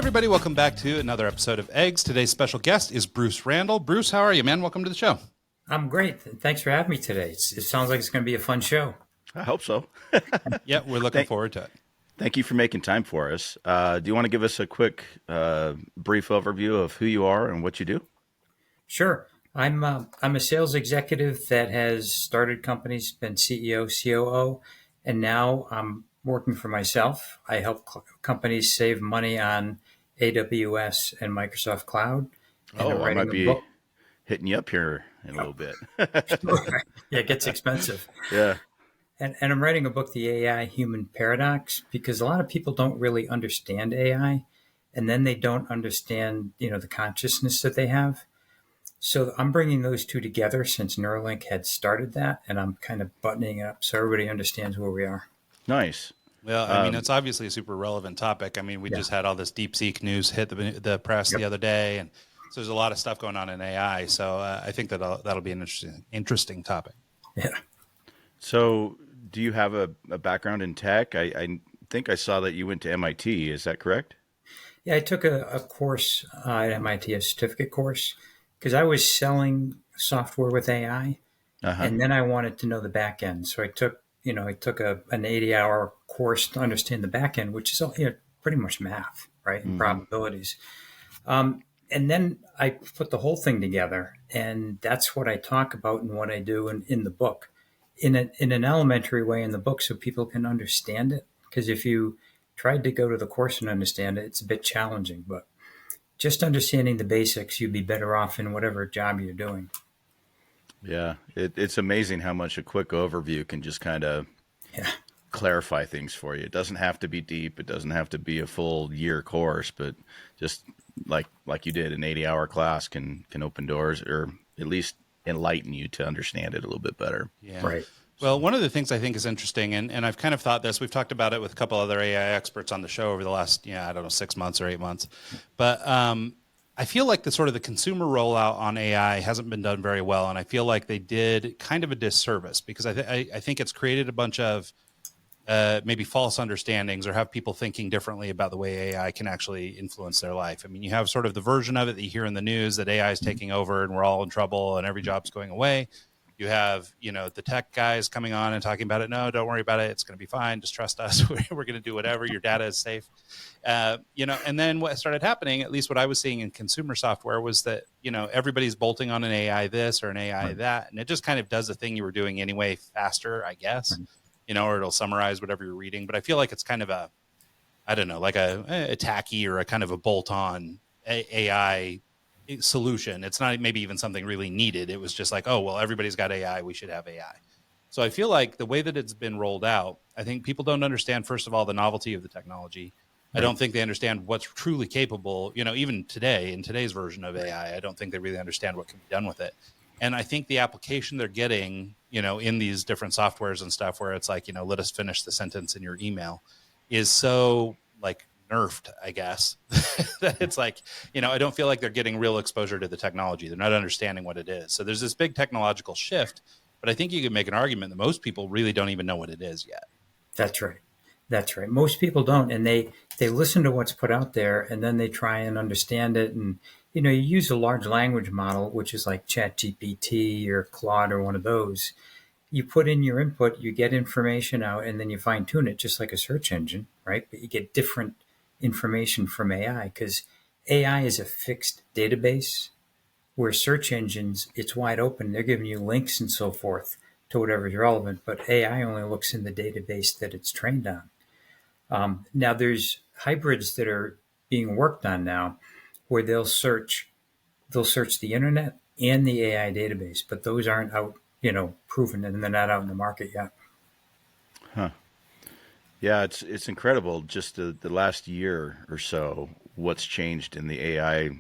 everybody. Welcome back to another episode of Eggs. Today's special guest is Bruce Randall. Bruce, how are you, man? Welcome to the show. I'm great. Thanks for having me today. It sounds like it's going to be a fun show. I hope so. Yeah, we're looking forward to it. Thank you for making time for us. Do you want to give us a quick, brief overview of who you are and what you do? Sure. I'm a sales executive that has started companies, been CEO, COO, and now I'm working for myself. I help companies save money on AWS and Microsoft Cloud. And I'm I might writing a be book. hitting you up here in a little bit. Yeah, it gets expensive. Yeah. And I'm writing a book, The AI Human Paradox, because a lot of people don't really understand AI, and then they don't understand, the consciousness that they have. So I'm bringing those two together since Neuralink had started that, and I'm kind of buttoning it up so everybody understands where we are. Nice. Well, I mean, it's obviously a super relevant topic. I mean, we just had all this DeepSeek news hit the press the other day, and so there's a lot of stuff going on in AI. So I think that'll be an interesting topic. Yeah. So do you have a background in tech? I think I saw that you went to MIT. Is that correct? Yeah, I took a course at MIT, a certificate course, because I was selling software with AI, and then I wanted to know the back end. So I took an 80-hour course to understand the back end, which is pretty much math, right, and probabilities. And then I put the whole thing together, and that's what I talk about and what I do in the book, in an elementary way in the book, so people can understand it. Because if you tried to go to the course and understand it, it's a bit challenging. But just understanding the basics, you'd be better off in whatever job you're doing. Yeah. It's amazing how much a quick overview can just kind of clarify things for you. It doesn't have to be deep. It doesn't have to be a full year course, but just like you did, an 80-hour class can open doors, or at least enlighten you to understand it a little bit better. Yeah. Right. Well, one of the things I think is interesting, and I've kind of thought this, we've talked about it with a couple other AI experts on the show over the last, 6 months or 8 months, but I feel like the consumer rollout on AI hasn't been done very well, and I feel like they did kind of a disservice, because I think it's created a bunch of maybe false understandings, or have people thinking differently about the way AI can actually influence their life. I mean, you have sort of the version of it that you hear in the news that AI is taking over and we're all in trouble and every job's going away. You have, the tech guys coming on and talking about it. No, don't worry about it. It's going to be fine. Just trust us. We're going to do whatever. Your data is safe. And then what started happening, at least what I was seeing in consumer software, was that, everybody's bolting on an AI this or an AI that. And it just kind of does the thing you were doing anyway, faster, I guess, or it'll summarize whatever you're reading. But I feel like it's kind of like a tacky or a kind of a bolt-on AI solution. It's not maybe even something really needed. It was just like, oh, well, everybody's got AI, we should have AI. So I feel like the way that it's been rolled out, I think people don't understand, first of all, the novelty of the technology. I don't think they understand what's truly capable, even today, in today's version of AI, I don't think they really understand what can be done with it. And I think the application they're getting, in these different softwares and stuff, where it's like, let us finish the sentence in your email, is so like nerfed, I guess, that it's like, I don't feel like they're getting real exposure to the technology. They're not understanding what it is. So there's this big technological shift, but I think you could make an argument that most people really don't even know what it is yet. That's right. That's right. Most people don't, and they listen to what's put out there, and then they try and understand it. And you use a large language model, which is like ChatGPT or Claude or one of those. You put in your input, you get information out, and then you fine tune it, just like a search engine, right? But you get different information from AI, because AI is a fixed database, where search engines, it's wide open. They're giving you links and so forth to whatever's relevant, but AI only looks in the database that it's trained on. Now there's hybrids that are being worked on now, where they'll search the internet and the AI database, but those aren't out, proven, and they're not out in the market yet. Huh. Yeah, it's incredible. Just the last year or so, what's changed in the AI,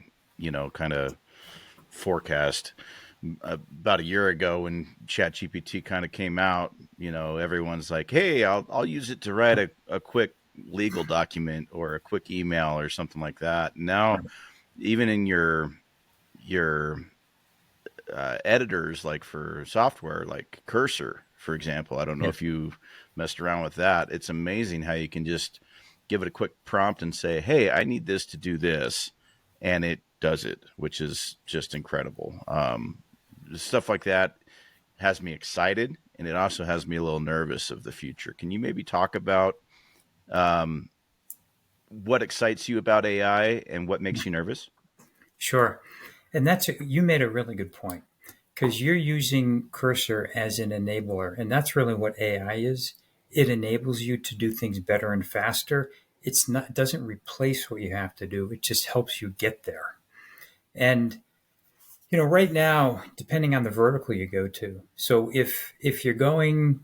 kind of forecast. About a year ago, when ChatGPT kind of came out, everyone's like, "Hey, I'll use it to write a quick legal document or a quick email or something like that." Now, even in your editors, like for software, like Cursor, for example, I don't know if you messed around with that. It's amazing how you can just give it a quick prompt and say, hey, I need this to do this. And it does it, which is just incredible. Stuff like that has me excited, and it also has me a little nervous of the future. Can you maybe talk about um, what excites you about AI and what makes you nervous? Sure. And you made a really good point because you're using Cursor as an enabler. And that's really what AI is. It enables you to do things better and faster. It doesn't replace what you have to do. It just helps you get there. And, right now, depending on the vertical you go to, so if you're going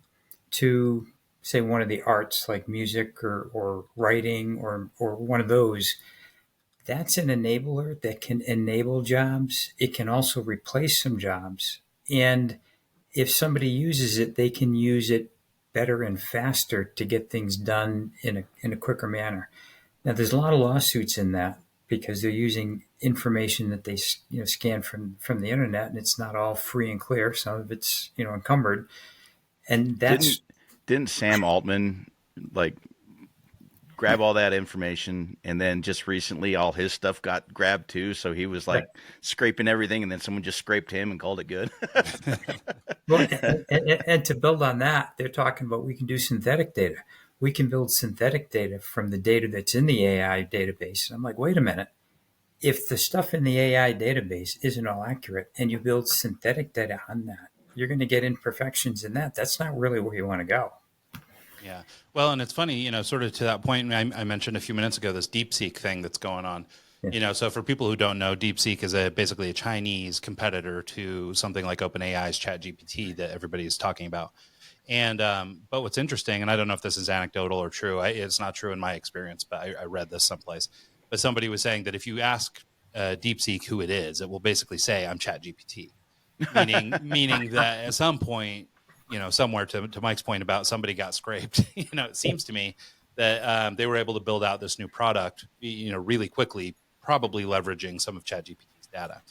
to say one of the arts like music or writing or one of those, that's an enabler that can enable jobs. It can also replace some jobs. And if somebody uses it, they can use it better and faster to get things done in a quicker manner. Now, there's a lot of lawsuits in that because they're using information that they scan from the internet, and it's not all free and clear. Some of it's encumbered, and Didn't that's didn't Sam Altman like grab all that information, and then just recently all his stuff got grabbed too, so he was right. like scraping everything, and then someone just scraped him and called it good. Well, and to build on that, they're talking about we can do synthetic data. We can build synthetic data from the data that's in the AI database. And I'm like, wait a minute. If the stuff in the AI database isn't all accurate and you build synthetic data on that, you're going to get imperfections in that. That's not really where you want to go. Yeah. Well, and it's funny, sort of to that point, I mentioned a few minutes ago, this DeepSeek thing that's going on. Yeah. So for people who don't know, DeepSeek is basically a Chinese competitor to something like OpenAI's ChatGPT that everybody is talking about. And but what's interesting, and I don't know if this is anecdotal or true, it's not true in my experience, but I read this someplace. But somebody was saying that if you ask DeepSeek who it is, it will basically say, I'm ChatGPT, meaning that at some point, somewhere to Mike's point about somebody got scraped, it seems to me that they were able to build out this new product, really quickly, probably leveraging some of ChatGPT's data.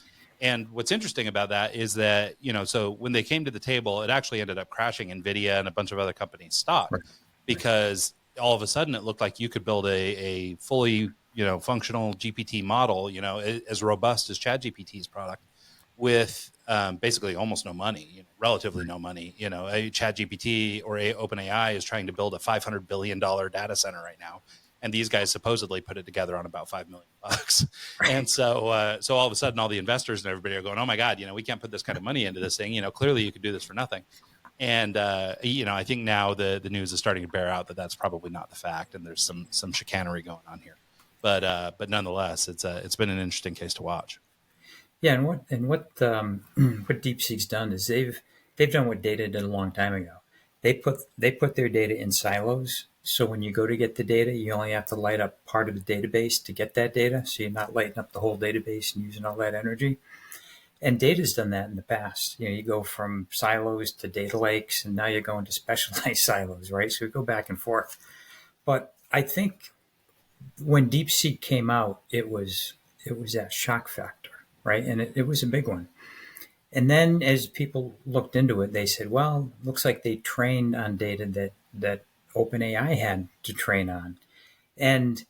And what's interesting about that is that, so when they came to the table, it actually ended up crashing NVIDIA and a bunch of other companies' stock Right. because all of a sudden it looked like you could build a fully, functional GPT model, as robust as ChatGPT's product with basically almost no money, relatively no money. A ChatGPT or OpenAI is trying to build a $500 billion data center right now. And these guys supposedly put it together on about $5 million. And so all of a sudden, all the investors and everybody are going, "Oh my God, we can't put this kind of money into this thing. Clearly you could do this for nothing." And I think now the news is starting to bear out that that's probably not the fact, and there's some chicanery going on here. But nonetheless, it's been an interesting case to watch. Yeah, what DeepSeek's done is they've done what data did a long time ago. They put their data in silos. So when you go to get the data, you only have to light up part of the database to get that data. So you're not lighting up the whole database and using all that energy. And data's done that in the past. You go from silos to data lakes, and now you're going to specialized silos, right? So we go back and forth. But I think when DeepSeek came out, it was that shock factor, right? And it was a big one. And then as people looked into it, they said, well, looks like they trained on data that OpenAI had to train on. And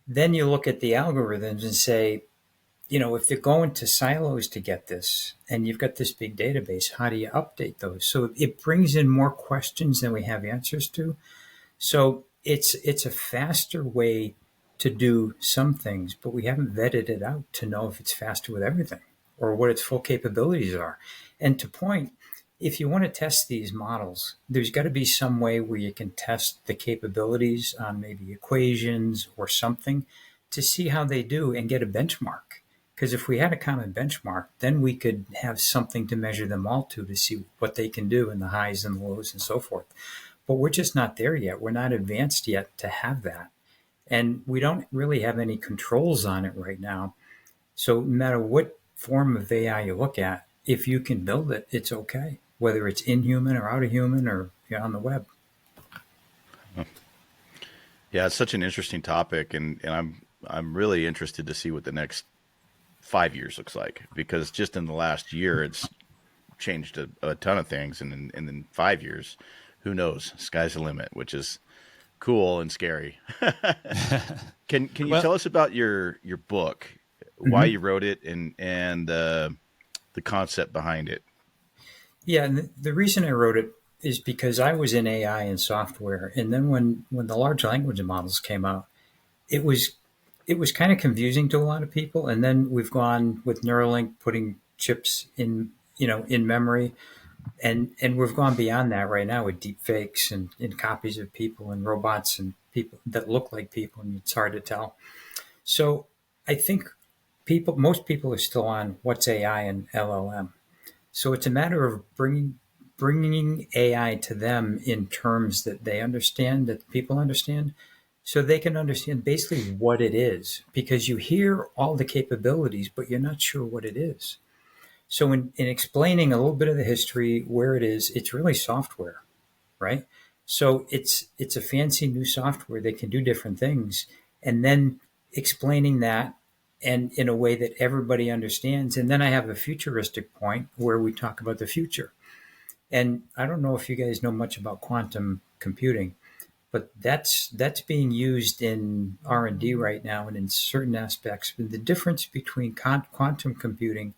then you look at the algorithms and say, if they're going to silos to get this and you've got this big database, how do you update those? So it brings in more questions than we have answers to. So it's a faster way to do some things, but we haven't vetted it out to know if it's faster with everything or what its full capabilities are. And to point, if you want to test these models, there's got to be some way where you can test the capabilities on maybe equations or something to see how they do and get a benchmark. Because if we had a common benchmark, then we could have something to measure them all to see what they can do in the highs and lows and so forth. But we're just not there yet. We're not advanced yet to have that. And we don't really have any controls on it right now. So no matter what form of AI you look at, if you can build it, it's okay, whether it's in human or out of human or on the web. Yeah, it's such an interesting topic, and I'm really interested to see what the next 5 years looks like, because just in the last year it's changed a ton of things, and in 5 years, who knows? Sky's the limit, which is cool and scary. Can you Well, tell us about your book, why Mhm. you wrote it, and the concept behind it? Yeah, and the reason I wrote it is because I was in AI and software, and then when the large language models came out, it was it was kind of confusing to a lot of people. And then we've gone with Neuralink putting chips in, in memory, and we've gone beyond that right now with deep fakes and copies of people and robots and people that look like people, and it's hard to tell. So I think most people are still on what's AI and LLM. So it's a matter of bringing AI to them in terms that they understand, that people understand, so they can understand basically what it is. Because you hear all the capabilities, but you're not sure what it is. So in explaining a little bit of the history, where it is, it's really software, right? So it's a fancy new software that can do different things, and then explaining that and in a way that everybody understands. And then I have a futuristic point where we talk about the future. And I don't know if you guys know much about quantum computing, but that's being used in R&D right now and in certain aspects. But the difference between quantum computing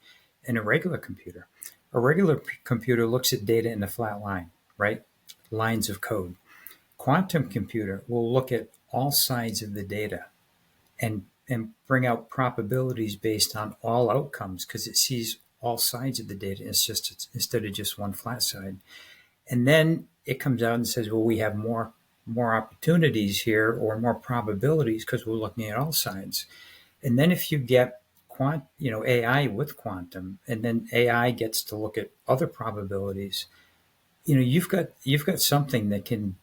and a regular computer, a regular computer looks at data in a flat line, right? Lines of code. Quantum computer will look at all sides of the data and bring out probabilities based on all outcomes because it sees all sides of the data. It's instead of just one flat side. And then it comes out and says, well, we have more opportunities here or more probabilities because we're looking at all sides. And then if you get AI with quantum, and then AI gets to look at other probabilities, you've got something that can.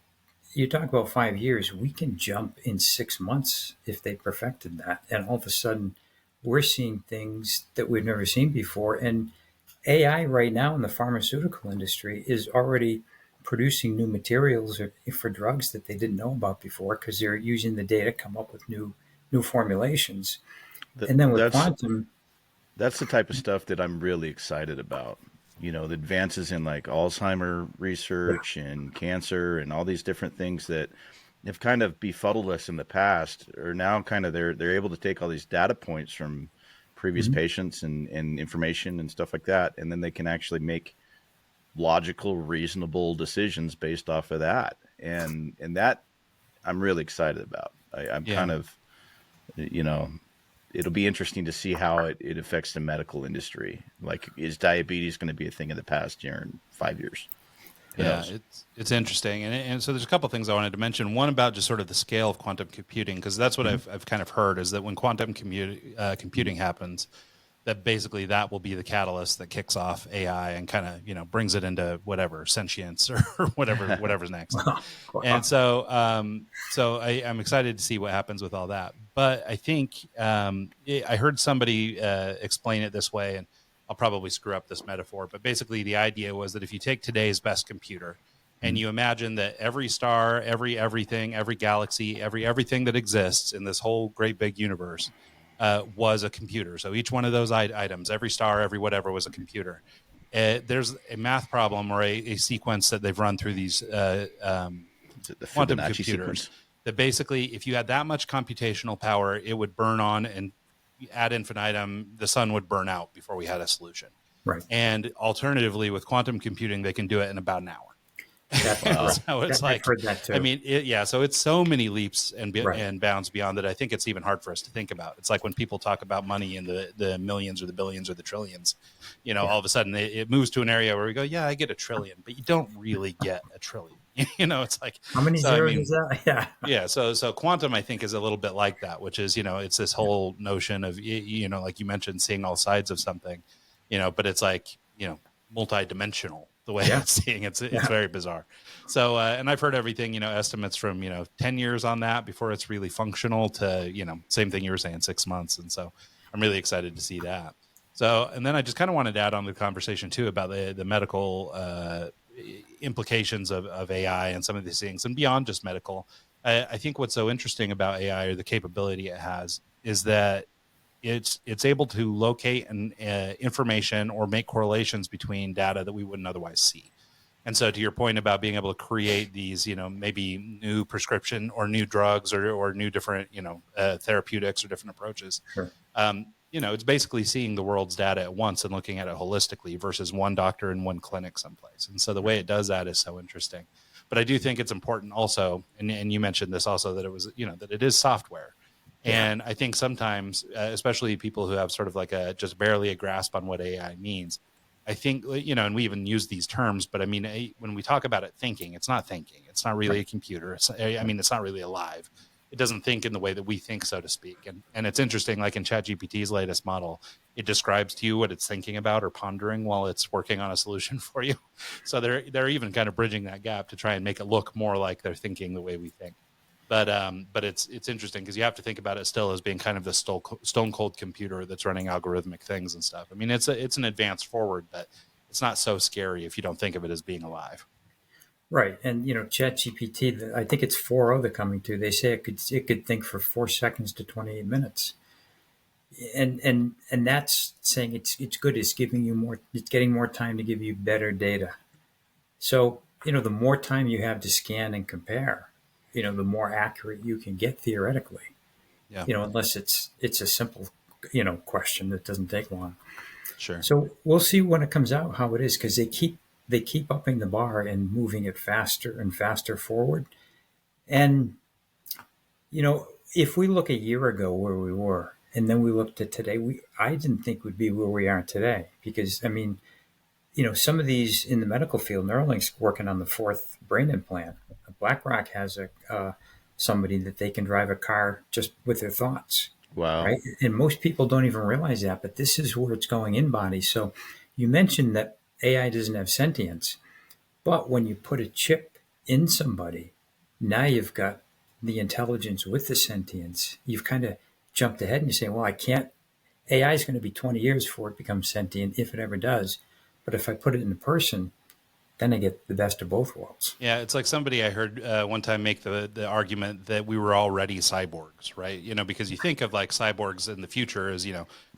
You talk about 5 years, we can jump in 6 months if they perfected that. And all of a sudden, we're seeing things that we've never seen before. And AI right now in the pharmaceutical industry is already producing new materials for drugs that they didn't know about before because they're using the data to come up with new formulations. That And then with that's quantum, that's the type of stuff that I'm really excited about. The advances in like Alzheimer yeah, research and cancer and all these different things that have kind of befuddled us in the past are now kind of they're able to take all these data points from previous mhm, patients and information and stuff like that, and then they can actually make logical, reasonable decisions based off of that. And that I'm really excited about. I'm yeah. kind of, you know, it'll be interesting to see how it affects the medical industry. Like, is diabetes going to be a thing of the past here in 5 years? Who Yeah, knows? it's interesting, and so there's a couple things I wanted to mention. One about just sort of the scale of quantum computing, because that's what mhm, I've kind of heard is that when quantum computing happens, that basically that will be the catalyst that kicks off AI and kind of brings it into whatever sentience or whatever's next. wow, And wow, so I'm excited to see what happens with all that. But I think I heard somebody explain it this way, and I'll probably screw up this metaphor, but basically the idea was that if you take today's best computer and mhm, you imagine that every star, everything, every galaxy, everything that exists in this whole great big universe was a computer. So each one of those items, every star, every whatever, was a computer. There's a math problem or a sequence that they've run through these Is it the quantum Fibonacci computers sequence? that basically, if you had that much computational power, it would burn on, and ad infinitum, the sun would burn out before we had a solution. right. And alternatively, with quantum computing, they can do it in about an hour. That's correct. Wow. So it's I've like, heard that I too. mean, yeah. So it's so many leaps Right. and bounds beyond that. I think it's even hard for us to think about. It's like when people talk about money in the millions or the billions or the trillions. Yeah. All of a sudden it moves to an area where we go, yeah, I get a trillion, but you don't really get a trillion. It's like, How many so I zeros is mean, that? Yeah. yeah. So quantum, I think, is a little bit like that, which is it's this Yeah. whole notion of like you mentioned, seeing all sides of something, but it's like multi-dimensional the way Yeah. it's seeing it's Yeah. very bizarre. So and I've heard everything, estimates from 10 years on that before it's really functional to same thing you were saying, 6 months. And so I'm really excited to see that. So, and then I just kind of wanted to add on the conversation too about the medical implications of AI and some of these things, and beyond just medical. I think what's so interesting about AI, or the capability it has, is that it's able to locate information or make correlations between data that we wouldn't otherwise see. And so to your point about being able to create these, maybe new prescription or new drugs or new different, therapeutics or different approaches, Sure. it's basically seeing the world's data at once and looking at it holistically versus one doctor in one clinic someplace. And so the way it does that is so interesting. But I do think it's important also, and you mentioned this also, that it was, that it is software. Yeah. And I think sometimes, especially people who have sort of like just barely a grasp on what AI means, I think, and we even use these terms, but I mean, when we talk about it thinking, it's not thinking. It's not really Right. a computer. It's not really alive. It doesn't think in the way that we think, so to speak. And it's interesting, like in ChatGPT's latest model, it describes to you what it's thinking about or pondering while it's working on a solution for you. So they're even kind of bridging that gap to try and make it look more like they're thinking the way we think. But it's interesting because you have to think about it still as being kind of the stone cold computer that's running algorithmic things and stuff. I mean, it's an advance forward, but it's not so scary if you don't think of it as being alive. Right. And ChatGPT, I think it's 4.0 they're coming to. They say it could think for 4 seconds to 28 minutes. And that's saying it's good. It's giving you more. It's getting more time to give you better data. So the more time you have to scan and compare, the more accurate you can get theoretically. Yeah, Unless it's a simple question that doesn't take long. sure. So we'll see when it comes out how it is, because they keep upping the bar and moving it faster and faster forward. And if we look a year ago where we were, and then we looked at today, I didn't think we'd be where we are today, because I mean, some of these in the medical field, Neuralink's working on the fourth brain implant. BlackRock has somebody that they can drive a car just with their thoughts, Wow. right? And most people don't even realize that, but this is where it's going in body. So you mentioned that AI doesn't have sentience, but when you put a chip in somebody, now you've got the intelligence with the sentience. You've kind of jumped ahead and you say, well, I can't, AI is going to be 20 years before it becomes sentient, if it ever does. But if I put it in a person, then I get the best of both worlds. Yeah, it's like somebody I heard one time make the argument that we were already cyborgs, right? Because you think of like cyborgs in the future as,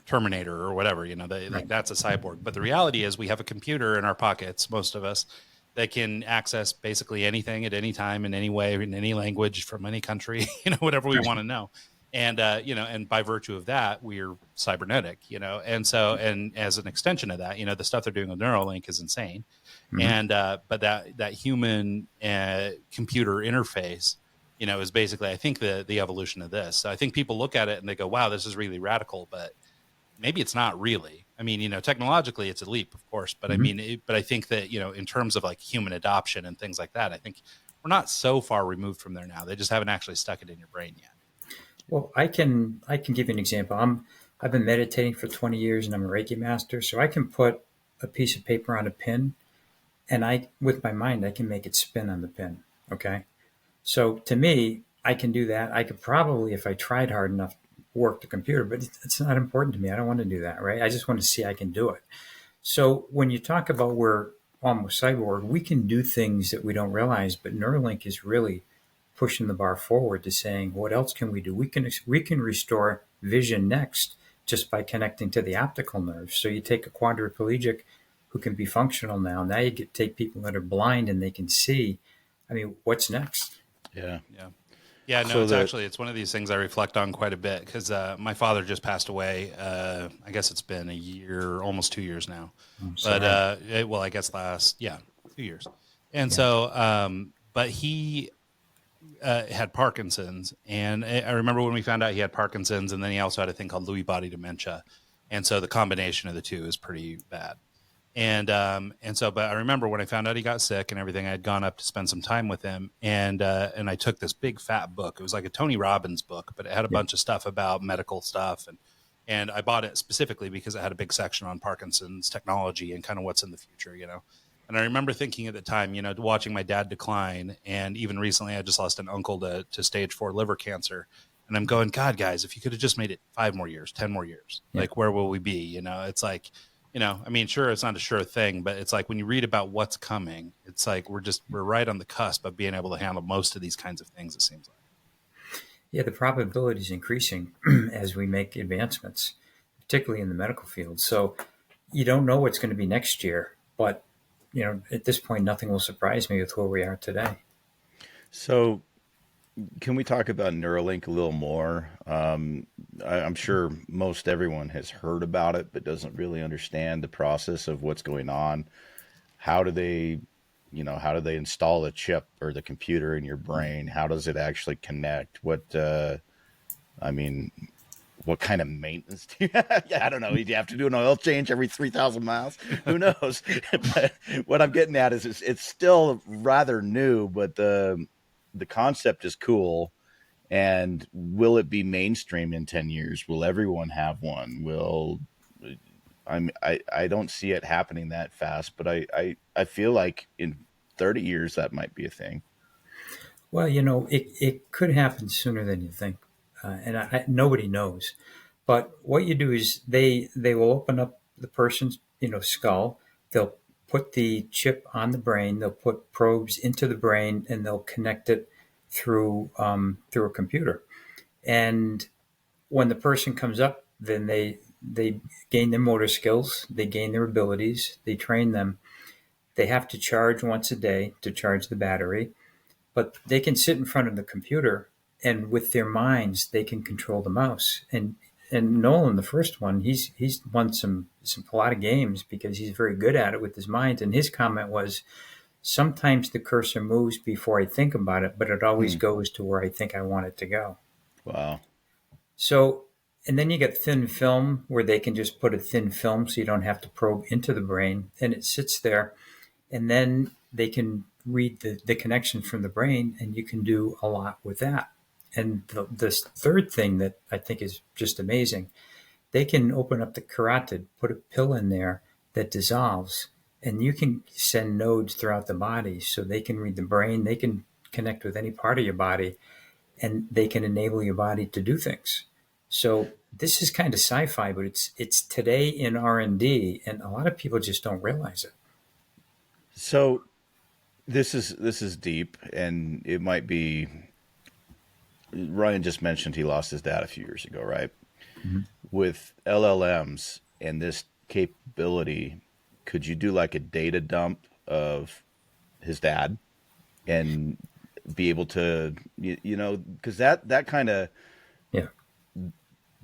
Terminator or whatever, like that's a cyborg. But the reality is we have a computer in our pockets, most of us, that can access basically anything at any time in any way, in any language from any country, whatever we want to know. And, and by virtue of that, we're cybernetic, and so, and as an extension of that, the stuff they're doing with Neuralink is insane. Mm-hmm. And but that human computer interface, is basically, I think, the evolution of this. So I think people look at it and they go, wow, this is really radical, but maybe it's not really. I mean, technologically it's a leap, of course, but I mean, but I think that, in terms of like human adoption and things like that, I think we're not so far removed from there now. They just haven't actually stuck it in your brain yet. Well, I can give you an example. I've been meditating for 20 years and I'm a Reiki master, so I can put a piece of paper on a pin, and with my mind, I can make it spin on the pin. Okay. So to me, I can do that. I could probably, if I tried hard enough, work the computer, but it's not important to me. I don't want to do that, right? I just want to see I can do it. So when you talk about we're almost cyborg, we can do things that we don't realize, but Neuralink is really pushing the bar forward to saying, what else can we do? We can restore vision next just by connecting to the optical nerve. So you take a quadriplegic who can be functional now. Now you get take people that are blind and they can see. I mean, what's next? Yeah. Yeah. Yeah, no, So it's one of these things I reflect on quite a bit because my father just passed away. I guess it's been a year, almost 2 years now. I'm But sorry. I guess 2 years. And Yeah. so, but he had Parkinson's, and I remember when we found out he had Parkinson's, and then he also had a thing called Lewy body dementia, and so the combination of the two is pretty bad. And so, but I remember when I found out he got sick and everything, I had gone up to spend some time with him, and I took this big fat book. It was like a Tony Robbins book, but it had a Yeah. bunch of stuff about medical stuff, and I bought it specifically because it had a big section on Parkinson's technology and kind of what's in the future. And I remember thinking at the time, watching my dad decline, and even recently, I just lost an uncle to stage 4 liver cancer. And I'm going, God, guys, if you could have just made it 5 more years, 10 more years, Yeah. like where will we be? It's like, I mean, sure, it's not a sure thing, but it's like when you read about what's coming, it's like we're right on the cusp of being able to handle most of these kinds of things, it seems like. Yeah, the probability is increasing as we make advancements, particularly in the medical field. So you don't know what's going to be next year, but at this point, nothing will surprise me with where we are today. So, can we talk about Neuralink a little more? I'm sure most everyone has heard about it, but doesn't really understand the process of what's going on. How do they, how do they install the chip or the computer in your brain? How does it actually connect? I mean, what kind of maintenance do you have? Yeah, I don't know. Do you have to do an oil change every 3,000 miles? Who knows? But what I'm getting at is it's still rather new, but the concept is cool. And will it be mainstream in 10 years? Will everyone have one? I don't see it happening that fast, but I feel like in 30 years that might be a thing. Well, it could happen sooner than you think, and nobody knows. But what you do is they will open up the person's skull. They'll put the chip on the brain. They'll put probes into the brain, and they'll connect it through a computer. And when the person comes up, then they gain their motor skills. They gain their abilities. They train them. They have to charge once a day to charge the battery, but they can sit in front of the computer, and with their minds they can control the mouse. And Nolan, the first one, he's won a lot of games because he's very good at it with his mind. And his comment was, sometimes the cursor moves before I think about it, but it always goes to where I think I want it to go. Wow. So, and then you get thin film, where they can just put a thin film so you don't have to probe into the brain, and it sits there. And then they can read the connection from the brain, and you can do a lot with that. And this third thing that I think is just amazing, they can open up the carotid, put a pill in there that dissolves, and you can send nodes throughout the body so they can read the brain, they can connect with any part of your body, and they can enable your body to do things. So this is kind of sci-fi, but it's today in R&D, and a lot of people just don't realize it. So this is deep, and it might be. Ryan just mentioned he lost his dad a few years ago, right? Mm-hmm. With LLMs and this capability, could you do like a data dump of his dad and be able to, because that kind of, Yeah.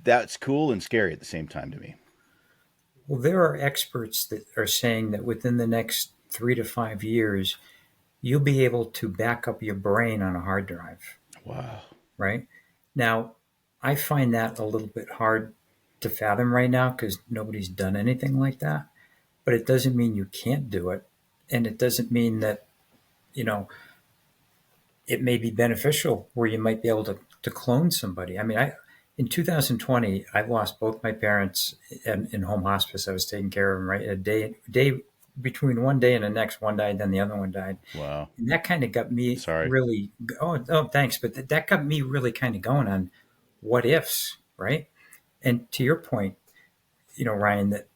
that's cool and scary at the same time to me. Well, there are experts that are saying that within the next 3 to 5 years, you'll be able to back up your brain on a hard drive. Wow. Right? Now, I find that a little bit hard to fathom right now because nobody's done anything like that. But it doesn't mean you can't do it. And it doesn't mean that, it may be beneficial where you might be able to clone somebody. I mean, in 2020, I lost both my parents in home hospice. I was taking care of them, right? A day between one day and the next, one died, then the other one died. Wow. And that kind of got me really, oh, thanks. But that got me really kind of going on what ifs, right? And to your point, Ryan, that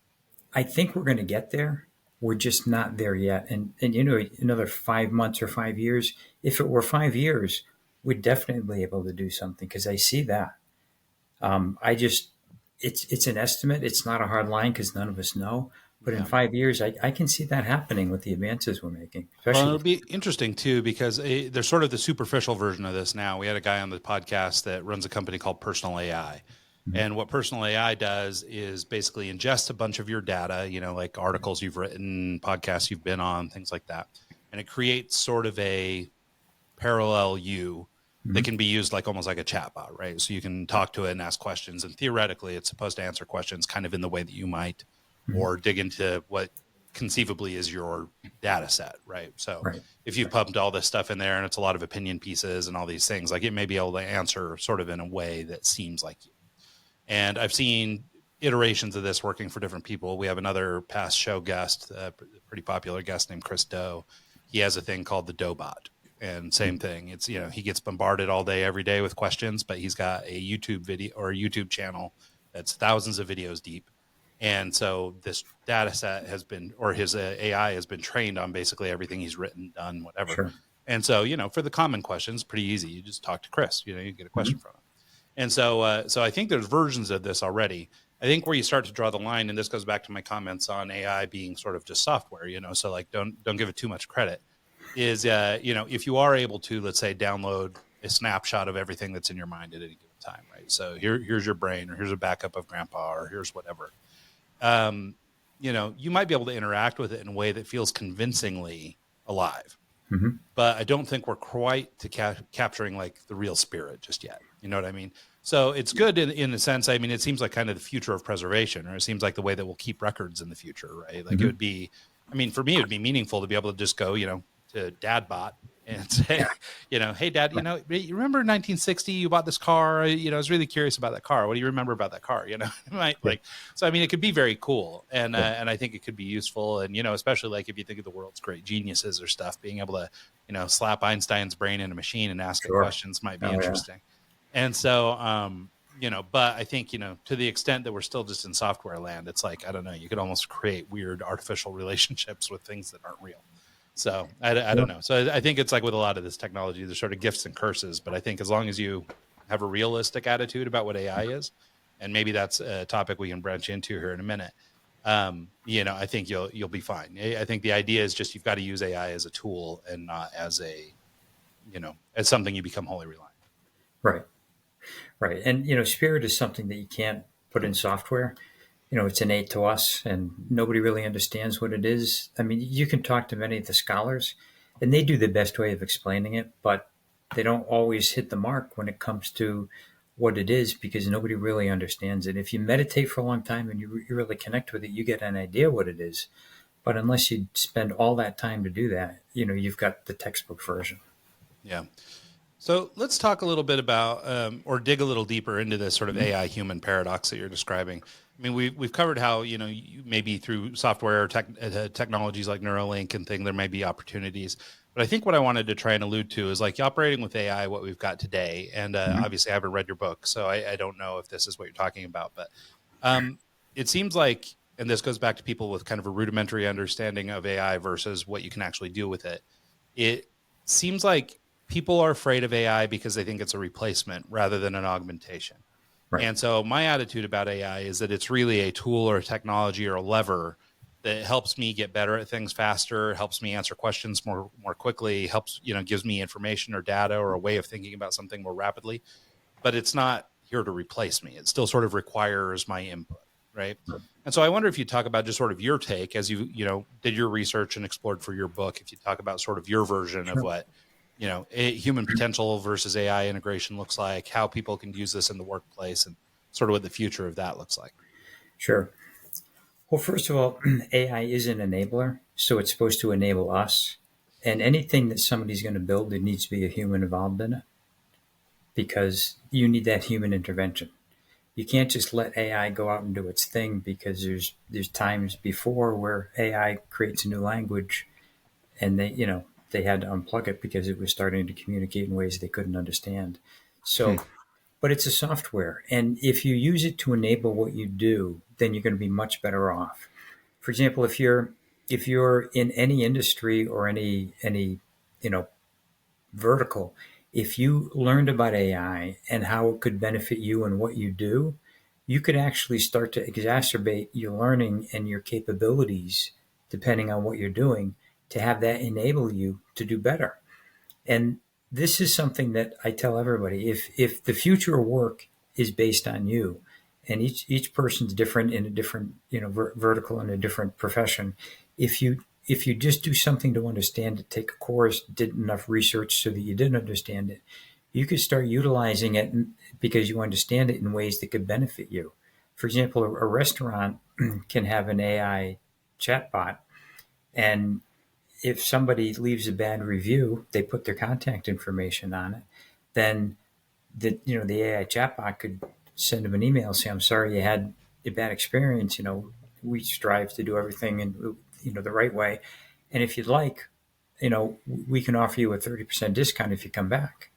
I think we're going to get there. We're just not there yet. And another 5 months or 5 years, if it were 5 years, we'd definitely be able to do something because I see that. It's an estimate. It's not a hard line because none of us know. But in 5 years, I can see that happening with the advances we're making. Well, it'll be interesting too because there's sort of the superficial version of this now. We had a guy on the podcast that runs a company called Personal AI. Mm-hmm. And what Personal AI does is basically ingest a bunch of your data, like articles you've written, podcasts you've been on, things like that. And it creates sort of a parallel you that can be used like almost like a chatbot, right? So you can talk to it and ask questions. And theoretically, it's supposed to answer questions kind of in the way that you might or dig into what conceivably is your data set, right? So if you've pumped all this stuff in there and it's a lot of opinion pieces and all these things, like it may be able to answer sort of in a way that seems like you. And I've seen iterations of this working for different people. We have another past show guest, a pretty popular guest named Chris Doe. He has a thing called the Doebot. And same thing. It's, he gets bombarded all day, every day with questions, but he's got a YouTube video or a YouTube channel that's thousands of videos deep. And so this data set has been, or his AI has been trained on basically everything he's written, done, whatever. Sure. And so, for the common questions, pretty easy. You just talk to Chris, you get a question from him. And so I think there's versions of this already. I think where you start to draw the line, and this goes back to my comments on AI being sort of just software, so like don't give it too much credit, is if you are able to, let's say, download a snapshot of everything that's in your mind at any given time, right? So here's your brain, or here's a backup of grandpa, or here's whatever. You might be able to interact with it in a way that feels convincingly alive. Mm-hmm. But I don't think we're quite to capturing like the real spirit just yet. You know what I mean? So it's good in the sense, I mean, it seems like kind of the future of preservation, or it seems like the way that we'll keep records in the future, right? Like it would be, I mean, for me, it would be meaningful to be able to just go, to DadBot and say, hey, Dad, you remember 1960, you bought this car, I was really curious about that car. What do you remember about that car? Right? Like, so, I mean, it could be very cool. And I think it could be useful. And, especially like if you think of the world's great geniuses or stuff, being able to, slap Einstein's brain in a machine and ask it questions might be interesting. And so, but I think, to the extent that we're still just in software land, it's like, I don't know, you could almost create weird artificial relationships with things that aren't real. So I don't know. So I think it's like with a lot of this technology, there's sort of gifts and curses. But I think as long as you have a realistic attitude about what AI is, and maybe that's a topic we can branch into here in a minute, I think you'll be fine. I think the idea is just you've got to use AI as a tool and not as as something you become wholly reliant. Right. Right. And, spirit is something that you can't put in software. It's innate to us and nobody really understands what it is. I mean, you can talk to many of the scholars and they do the best way of explaining it, but they don't always hit the mark when it comes to what it is because nobody really understands it. If you meditate for a long time and you really connect with it, you get an idea what it is. But unless you spend all that time to do that, you've got the textbook version. Yeah. So let's talk a little bit about, or dig a little deeper into this sort of AI human paradox that you're describing. I mean, we've covered how, maybe through software or technologies like Neuralink and thing, there may be opportunities. But I think what I wanted to try and allude to is like operating with AI, what we've got today. And obviously I haven't read your book, so I don't know if this is what you're talking about. But it seems like, and this goes back to people with kind of a rudimentary understanding of AI versus what you can actually do with it. It seems like people are afraid of AI because they think it's a replacement rather than an augmentation. Right. And so my attitude about AI is that it's really a tool or a technology or a lever that helps me get better at things faster, helps me answer questions more quickly, helps, gives me information or data or a way of thinking about something more rapidly. But it's not here to replace me. It still sort of requires my input, right? And so I wonder if you talk about just sort of your take as you did your research and explored for your book, if you talk about sort of your version of what human potential versus AI integration looks like, how people can use this in the workplace, and sort of what the future of that looks like. Sure. Well, first of all, AI is an enabler, so it's supposed to enable us. And anything that somebody's going to build, there needs to be a human involved in it because you need that human intervention. You can't just let AI go out and do its thing because there's times before where AI creates a new language and they had to unplug it because it was starting to communicate in ways they couldn't understand. So, but it's a software. And if you use it to enable what you do, then you're going to be much better off. For example, if you're in any industry or any vertical, if you learned about AI and how it could benefit you and what you do, you could actually start to exacerbate your learning and your capabilities depending on what you're doing to have that enable you to do better. And this is something that I tell everybody. If the future of work is based on you, and each person's different in a different vertical in a different profession, if you just do something to understand it, take a course, did enough research so that you didn't understand it, you could start utilizing it because you understand it in ways that could benefit you. For example, a restaurant can have an AI chatbot, and if somebody leaves a bad review, they put their contact information on it, then the AI chatbot could send them an email saying, "I'm sorry you had a bad experience. We strive to do everything in the right way, and if you'd like, we can offer you a 30% discount if you come back."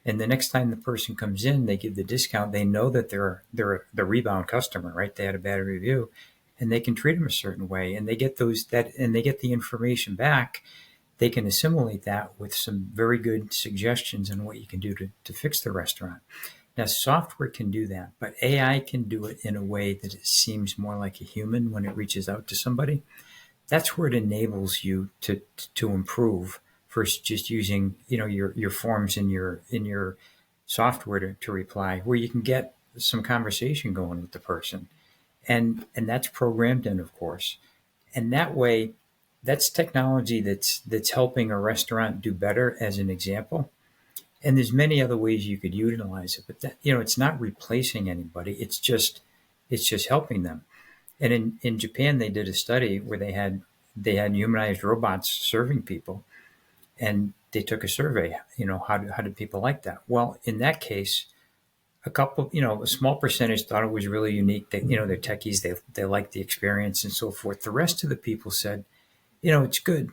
And the next time the person comes in, they give the discount. They know that they're the rebound customer, right? They had a bad review, and they can treat them a certain way, and they get and they get the information back. They can assimilate that with some very good suggestions on what you can do to fix the restaurant. Now, software can do that, but AI can do it in a way that it seems more like a human when it reaches out to somebody. That's where it enables you to improve versus just using your forms in your software to reply, where you can get some conversation going with the person, and that's programmed in, of course, and that way, that's technology that's helping a restaurant do better, as an example. And there's many other ways you could utilize it, but that, it's not replacing anybody. It's just helping them. And in Japan, they did a study where they had humanized robots serving people, and they took a survey. How did people like that? Well, in that case, a small percentage thought it was really unique. That they're techies, they liked the experience and so forth. The rest of the people said, it's good,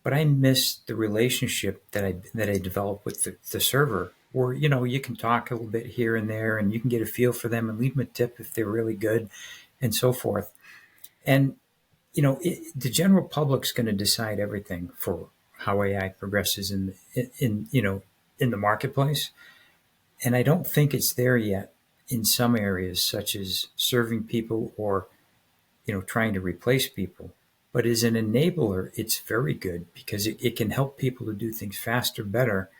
but I miss the relationship that I developed with the server, where you can talk a little bit here and there, and you can get a feel for them and leave them a tip if they're really good, and so forth. And the general public's going to decide everything for how AI progresses in the marketplace. And I don't think it's there yet in some areas, such as serving people or trying to replace people. But as an enabler, it's very good because it can help people to do things faster, better,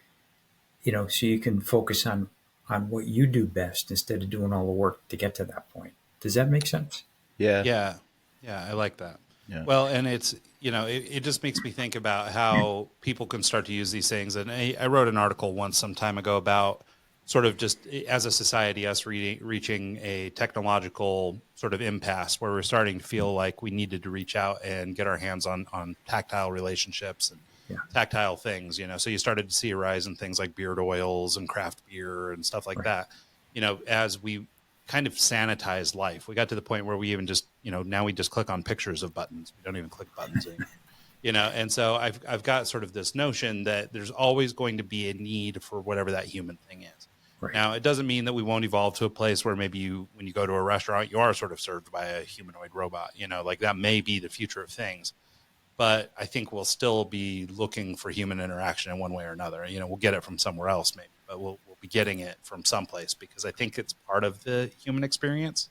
so you can focus on what you do best instead of doing all the work to get to that point. Does that make sense? Yeah. Yeah. Yeah. I like that. Yeah. Well, and it's, it just makes me think about how people can start to use these things. And I wrote an article once some time ago about sort of just as a society, us reaching a technological sort of impasse where we're starting to feel like we needed to reach out and get our hands on tactile relationships and Yeah. tactile things, so you started to see a rise in things like beard oils and craft beer and stuff like Right. that, as we kind of sanitized life. We got to the point where we even just, now we just click on pictures of buttons. We don't even click buttons anymore. And so I've got sort of this notion that there's always going to be a need for whatever that human thing is. Right. Now, it doesn't mean that we won't evolve to a place where maybe when you go to a restaurant, you are sort of served by a humanoid robot, like that may be the future of things. But I think we'll still be looking for human interaction in one way or another. We'll get it from somewhere else maybe, but we'll be getting it from someplace because I think it's part of the human experience,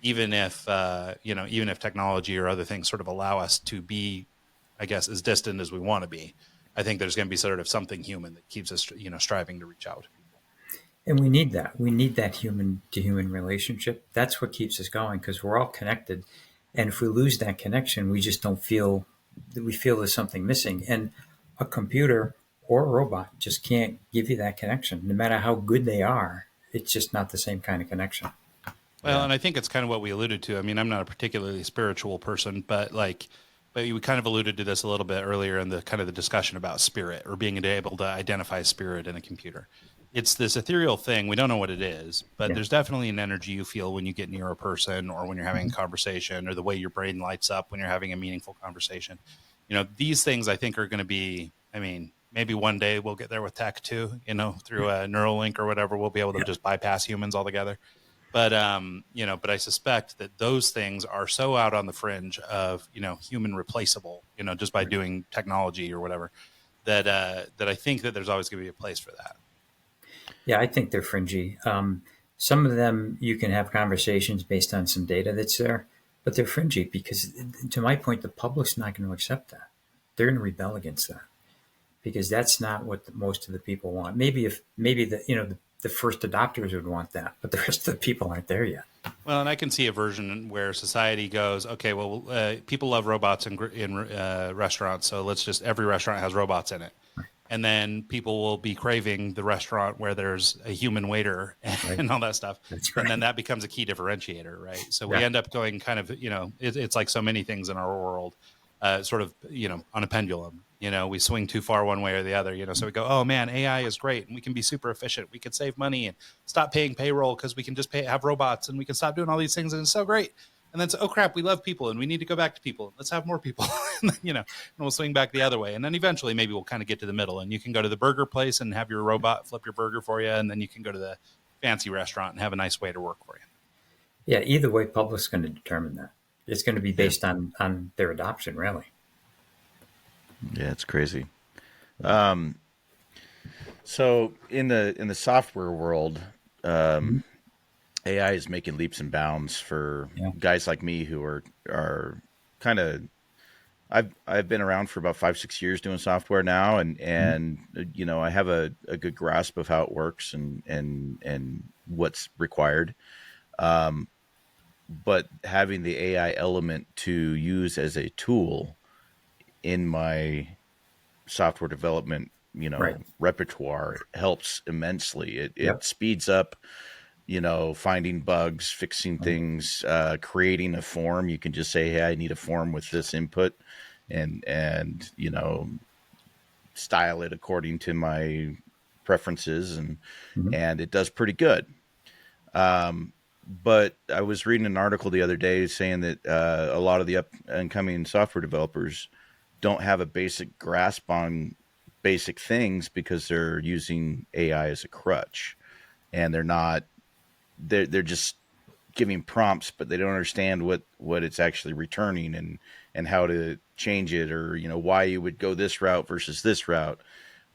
even if, even if technology or other things sort of allow us to be, I guess, as distant as we want to be. I think there's going to be sort of something human that keeps us, striving to reach out to people. And we need that. We need that human to human relationship. That's what keeps us going because we're all connected. And if we lose that connection, we just don't feel we feel there's something missing. And a computer or a robot just can't give you that connection. No matter how good they are, it's just not the same kind of connection. Well, and I think it's kind of what we alluded to. I mean, I'm not a particularly spiritual person, but we kind of alluded to this a little bit earlier in the kind of the discussion about spirit or being able to identify spirit in a computer. It's this ethereal thing. We don't know what it is, but Yeah. there's definitely an energy you feel when you get near a person or when you're having a conversation or the way your brain lights up when you're having a meaningful conversation. These things I think are going to be, I mean, maybe one day we'll get there with tech too, through a Neuralink or whatever, we'll be able to just bypass humans altogether. But, but I suspect that those things are so out on the fringe of, human replaceable, just by doing technology or whatever, that I think that there's always going to be a place for that. Yeah, I think they're fringy. Some of them you can have conversations based on some data that's there, but they're fringy because, to my point, the public's not going to accept that. They're going to rebel against that because that's not what most of the people want. Maybe the first adopters would want that, but the rest of the people aren't there yet. Well, and I can see a version where society goes, okay, well, people love robots in restaurants, so every restaurant has robots in it. And then people will be craving the restaurant where there's a human waiter and all that stuff. That's right. And then that becomes a key differentiator, right? So we Yeah. end up going kind of, it's like so many things in our world, sort of, on a pendulum. We swing too far one way or the other, so we go, oh man, AI is great and we can be super efficient. We could save money and stop paying payroll because we can just have robots and we can stop doing all these things and it's so great. And then, oh crap, we love people and we need to go back to people. Let's have more people, and then, and we'll swing back the other way. And then eventually maybe we'll kind of get to the middle and you can go to the burger place and have your robot flip your burger for you. And then you can go to the fancy restaurant and have a nice waiter work for you. Yeah, either way, public's going to determine that. It's going to be based on their adoption, really. Yeah, it's crazy. So in the software world, Mhm. AI is making leaps and bounds for Yeah. guys like me who are kind of. I've been around for about 5-6 years doing software now, Mhm. and I have a good grasp of how it works and what's required. Um, but having the AI element to use as a tool in my software development, Right. repertoire helps immensely. It Yep. speeds up, finding bugs, fixing Right. things, creating a form. You can just say, "Hey, I need a form with this input," and style it according to my preferences, Mhm. and it does pretty good. Um, but I was reading an article the other day saying that a lot of the up and coming software developers don't have a basic grasp on basic things because they're using AI as a crutch, and they're just giving prompts, but they don't understand what it's actually returning and how to change it, or why you would go this route versus this route.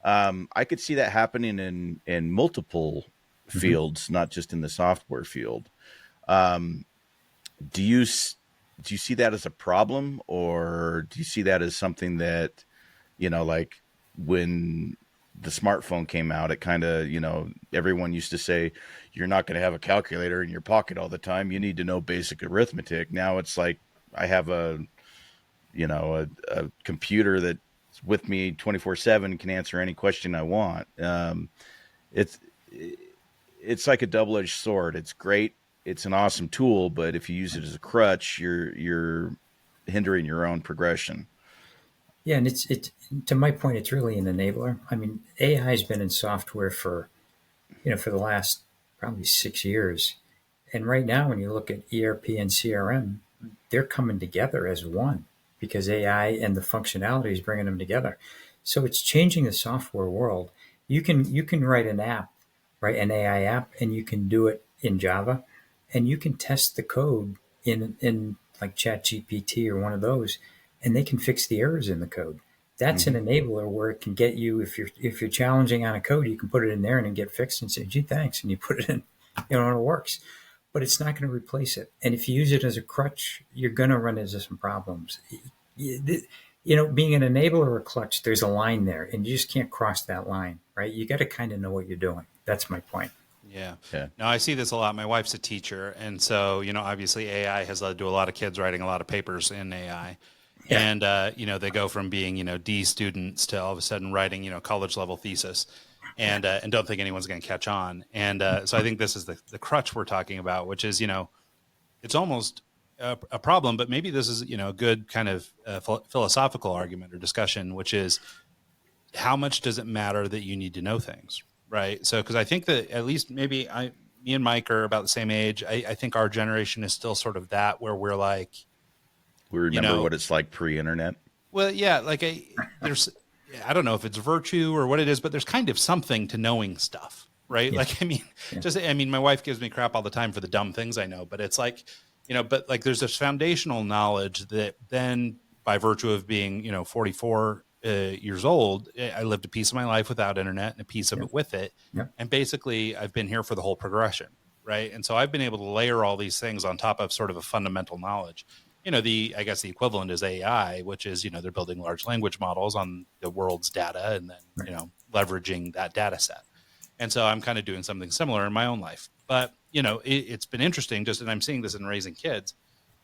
I could see that happening in multiple Mhm. fields, not just in the software field. Um, do you do you see that as a problem, or do you see that as something that like when the smartphone came out, it kind of everyone used to say you're not going to have a calculator in your pocket all the time. You need to know basic arithmetic. Now it's like I have a computer that's with me 24/7, can answer any question I want. It's it's like a double-edged sword. It's great. It's an awesome tool, but if you use it as a crutch, you're hindering your own progression. Yeah, and it's to my point, it's really an enabler. I mean, AI has been in software for for the last probably 6 years, and right now, when you look at ERP and CRM, they're coming together as one because AI and the functionality is bringing them together. So it's changing the software world. You can write an app, right, an AI app, and you can do it in Java, and you can test the code in like ChatGPT or one of those, and they can fix the errors in the code. That's an Hmm. enabler where it can get you if you're challenging on a code, you can put it in there and it get fixed and say, "Gee, thanks," and you put it in, and it works. But it's not going to replace it. And if you use it as a crutch, you're going to run into some problems. Being an enabler or a clutch, there's a line there, and you just can't cross that line, right? You got to kind of know what you're doing. That's my point. Yeah. Yeah. No, I see this a lot. My wife's a teacher. And so, obviously AI has led to a lot of kids writing a lot of papers in AI. Yeah, And, they go from being, D students to all of a sudden writing, college level thesis yeah, and don't think anyone's going to catch on. And so I think this is the crutch we're talking about, which is, it's almost a problem, but maybe this is, a good kind of philosophical argument or discussion, which is how much does it matter that you need to know things, right? So, because I think that at least maybe me and Mike are about the same age. I think our generation is still sort of that where we're like, We you remember know, what it's like pre-internet. well, yeah, like there's, I don't know if it's virtue or what it is, but there's kind of something to knowing stuff, right? yeah, Like, I mean, yeah, my wife gives me crap all the time for the dumb things I know, but it's like, but like there's this foundational knowledge that then by virtue of being, 44 years old, I lived a piece of my life without internet and a piece of yeah, it with it. yeah, And basically I've been here for the whole progression. Right. And so I've been able to layer all these things on top of sort of a fundamental knowledge. I guess the equivalent is AI, which is, they're building large language models on the world's data and then, right. leveraging that data set. And so I'm kind of doing something similar in my own life. But, it's been interesting just, and I'm seeing this in raising kids.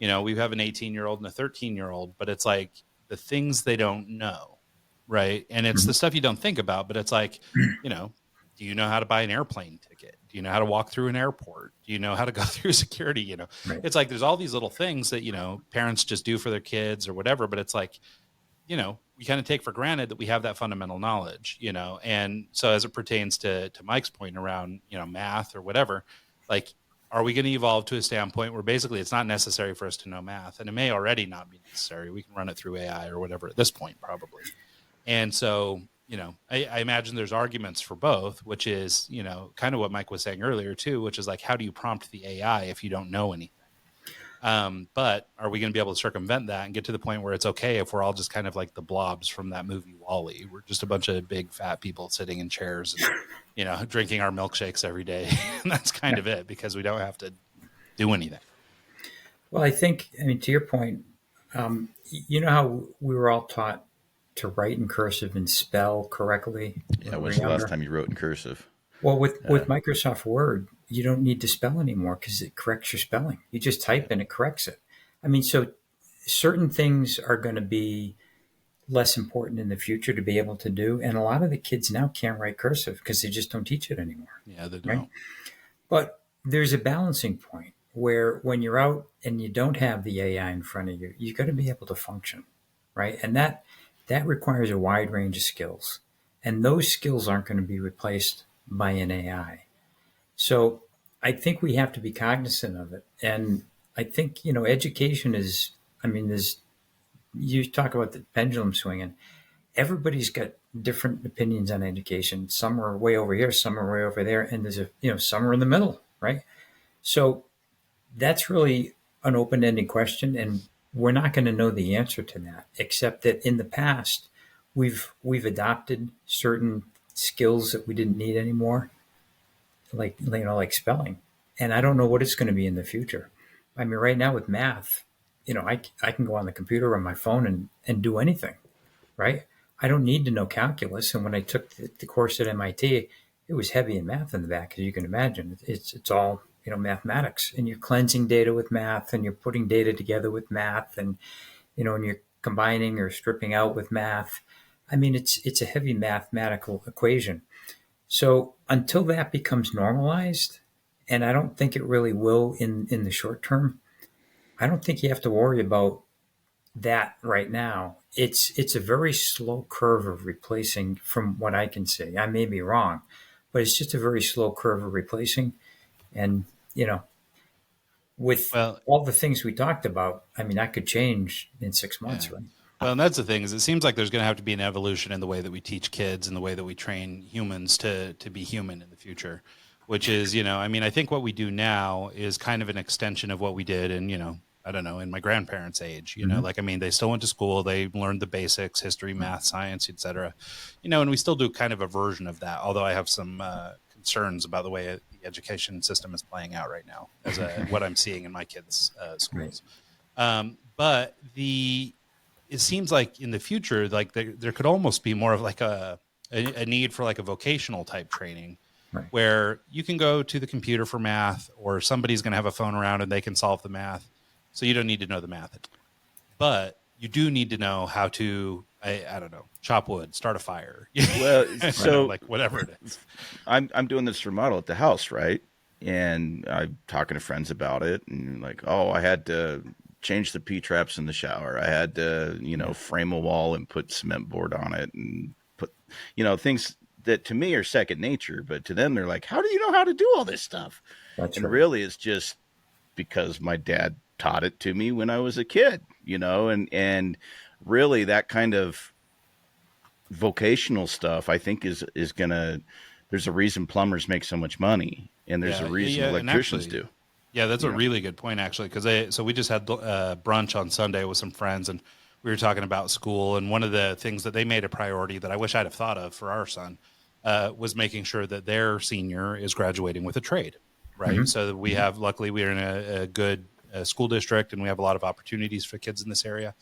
We have an 18-year-old and a 13-year-old, but it's like the things they don't know. Right. And it's Mhm. the stuff you don't think about, but it's like, you know, do you know how to buy an airplane ticket? Do you know how to walk through an airport? Do you know how to go through security? Right. It's like there's all these little things that, parents just do for their kids or whatever, but it's like, we kind of take for granted that we have that fundamental knowledge, and so as it pertains to Mike's point around, math or whatever, like, are we going to evolve to a standpoint where basically it's not necessary for us to know math, and it may already not be necessary. We can run it through AI or whatever at this point, probably. And so, I imagine there's arguments for both, which is, kind of what Mike was saying earlier too, which is like, how do you prompt the AI if you don't know anything? But are we going to be able to circumvent that and get to the point where it's okay if we're all just kind of like the blobs from that movie Wall-E? We're just a bunch of big fat people sitting in chairs and, drinking our milkshakes every day. And that's kind of it, because we don't have to do anything. Well, I mean, to your point, you know how we were all taught to write in cursive and spell correctly when Yeah, we were when's the last younger? time you wrote in cursive? Well, with Microsoft Word, you don't need to spell anymore because it corrects your spelling. You just type and it corrects it. I mean, so certain things are going to be less important in the future to be able to do, and a lot of the kids now can't write cursive because they just don't teach it anymore, Yeah, they right? don't. But there's a balancing point where when you're out and you don't have the AI in front of you, you got to be able to function, right? And that requires a wide range of skills, and those skills aren't going to be replaced by an AI. So I think we have to be cognizant of it, and I think education is. I mean, there's you talk about the pendulum swinging. Everybody's got different opinions on education. Some are way over here, some are way over there, and there's some are in the middle, right? So that's really an open-ended question, and we're not going to know the answer to that, except that in the past we've adopted certain skills that we didn't need anymore, like spelling. And I don't know what it's going to be in the future. I mean, right now with math, I can go on the computer or on my phone and do anything, right? I don't need to know calculus. And when I took the course at MIT, it was heavy in math in the back, as you can imagine. It's all mathematics, and you're cleansing data with math, and you're putting data together with math, and and you're combining or stripping out with math. I mean, it's a heavy mathematical equation. So until that becomes normalized, and I don't think it really will in the short term, I don't think you have to worry about that right now. It's a very slow curve of replacing, from what I can see. I may be wrong, but it's just a very slow curve of replacing. And with Well, all the things we talked about, I mean, that could change in 6 months, yeah. right? Well, and that's the thing, is it seems like there's going to have to be an evolution in the way that we teach kids and the way that we train humans to be human in the future, which is, I mean, I think what we do now is kind of an extension of what we did in, I don't know, in my grandparents' age, Mm-hmm. like, I mean, they still went to school, they learned the basics, history, math, science, et cetera, and we still do kind of a version of that, although I have some concerns about the way the education system is playing out right now, as what I'm seeing in my kids' Right. schools. But it seems like in the future, like there could almost be more of like a need for like a vocational type training, Right. where you can go to the computer for math, or somebody's going to have a phone around and they can solve the math. So you don't need to know the math, but you do need to know how to, I don't know, chop wood, start a fire. Well, so like whatever it is. I'm doing this remodel at the house, right? And I'm talking to friends about it, and like, oh, I had to change the P traps in the shower. I had to, frame a wall and put cement board on it, and put, things that to me are second nature, but to them they're like, how do you know how to do all this stuff? That's And right. really, it's just because my dad taught it to me when I was a kid, and really that kind of vocational stuff, I think is gonna. There's a reason plumbers make so much money, and there's a reason and electricians actually, do. yeah, that's a Yeah. really good point, actually, because so we just had brunch on Sunday with some friends, and we were talking about school, and one of the things that they made a priority that I wish I'd have thought of for our son was making sure that their senior is graduating with a trade, right? Mm-hmm. So that we have, luckily, we're in a good school district, and we have a lot of opportunities for kids in this area.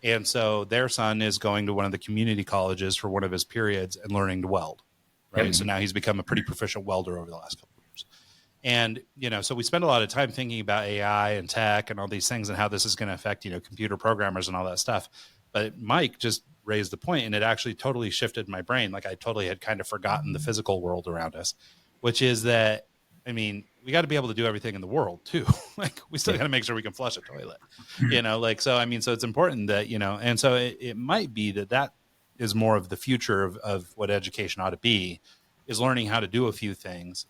And so their son is going to one of the community colleges for one of his periods and learning to weld, right? Yep. So now he's become a pretty proficient welder over the last couple of years. And, so we spend a lot of time thinking about AI and tech and all these things and how this is going to affect, computer programmers and all that stuff. But Mike just raised the point, and it actually totally shifted my brain. Like, I totally had kind of forgotten the physical world around us, which is that, I mean, we got to be able to do everything in the world too. Like, we still got to make sure we can flush a toilet, so, I mean, so it's important that, and so it might be that is more of the future of what education ought to be, is learning how to do a few things,